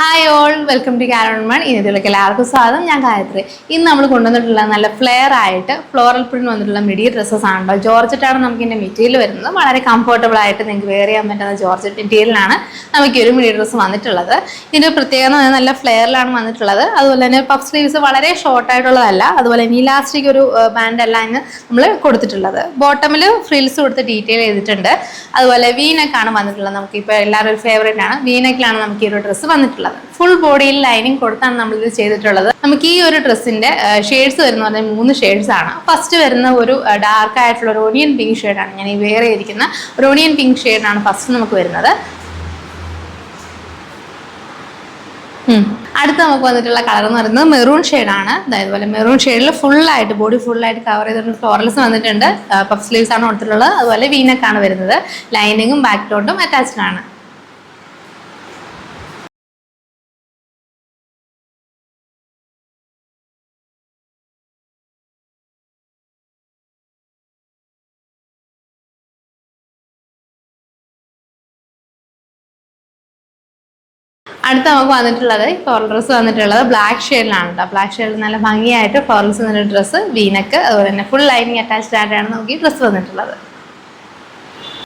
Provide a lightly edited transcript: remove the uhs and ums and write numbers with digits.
Hi all, welcome to കാരോൺ മൺ. ഇതിലേക്ക് എല്ലാവർക്കും സ്വാഗതം. ഞാൻ ഗായത്രി. ഇന്ന് നമ്മൾ കൊണ്ടുവന്നിട്ടുള്ള നല്ല ഫ്ലെയർ ആയിട്ട് ഫ്ലോറൽ പ്രിന്റ് വന്നിട്ടുള്ള മിഡി ഡ്രസ്സസ് ആണല്ലോ. ജോർജറ്റാണ് നമുക്ക് ഇതിന്റെ മെറ്റീരിയൽ വരുന്നത്. വളരെ കംഫർട്ടബിൾ ആയിട്ട് നിങ്ങൾക്ക് വെയർ ചെയ്യാൻ പറ്റുന്ന ജോർജറ്റ് മെറ്റീരിയലാണ് നമുക്ക് ഒരു മിഡി ഡ്രസ്സ് വന്നിട്ടുള്ളത്. ഇതിന്റെ പ്രത്യേകത നല്ല ഫ്ലെയറിലാണ് വന്നിട്ടുള്ളത്. അതുപോലെ തന്നെ പഫ് സ്ലീവ്സ് വളരെ ഷോർട്ട് ആയിട്ടുള്ളതല്ല, അതുപോലെ തന്നെ ഇലാസ്റ്റിക് ഒരു ബാൻഡ് അല്ല ഇന്ന് നമ്മൾ കൊടുത്തിട്ടുള്ളത്. ബോട്ടമിൽ ഫ്രിൽസ് കൊടുത്ത് ഡീറ്റെയിൽ ചെയ്തിട്ടുണ്ട്. അതുപോലെ വീനെക്കാണ് വന്നിട്ടുള്ളത്. നമുക്കിപ്പോൾ എല്ലാവരും ഒരു ഫേവറേറ്റ് ആണ്. വീനെക്കിലാണ് നമുക്ക് ഈ ഒരു ഡ്രസ്സ് വന്നിട്ടുള്ളത്. ഫുൾ ബോഡിയിൽ ലൈനിങ് കൊടുത്താണ് നമ്മൾ ഇത് ചെയ്തിട്ടുള്ളത്. നമുക്ക് ഈ ഒരു ഡ്രസ്സിന്റെ ഷെയ്ഡ്സ് വരുന്ന പറഞ്ഞാൽ 3 ഷെയ്ഡ്സ് ആണ്. ഫസ്റ്റ് വരുന്ന ഒരു ഡാർക്ക് ആയിട്ടുള്ള ഒരു ഓണിയൻ പിങ്ക് ഷെയ്ഡാണ്. ഞാൻ ഈ വെയർ ചെയ്തിരിക്കുന്ന ഒരു ഓണിയൻ പിങ്ക് ഷെയ്ഡാണ് ഫസ്റ്റ് നമുക്ക് വരുന്നത്. അടുത്ത് നമുക്ക് വന്നിട്ടുള്ള കളർ എന്ന് പറയുന്നത് മെറൂൺ ഷെയ്ഡാണ്. അതുപോലെ മെറൂൺ ഷെയ്ഡിൽ ഫുള്ളായിട്ട് ബോഡി ഫുള്ളായിട്ട് കവർ ചെയ്തിട്ടുണ്ട്. ഫ്ലോറൽസ് വന്നിട്ടുണ്ട്. പഫ് സ്ലീവ്സ് ആണ് കൊടുത്തിട്ടുള്ളത്. അതുപോലെ വീനെക്കാണ് വരുന്നത്. ലൈനിങ്ങും ബാക്ക് ടോണ്ടും അറ്റാച്ച്ഡ് ആണ്. അടുത്ത നമുക്ക് വന്നിട്ടുള്ളത് ഫ്ലോറൽ ഡ്രസ്സ് വന്നിട്ടുള്ളത് ബ്ലാക്ക് ഷെയ്ഡിലാണ് കേട്ടോ. ബ്ലാക്ക് ഷെയ്ഡിൽ നല്ല ഭംഗിയായിട്ട് ഫ്ലോറൽസ് വന്നിട്ട് ഡ്രസ്സ് വീനക്ക്, അതുപോലെ തന്നെ ഫുൾ ലൈനിങ് അറ്റാച്ച്ഡ് ആയിട്ടാണ് നമുക്ക് ഈ ഡ്രസ്സ് വന്നിട്ടുള്ളത്.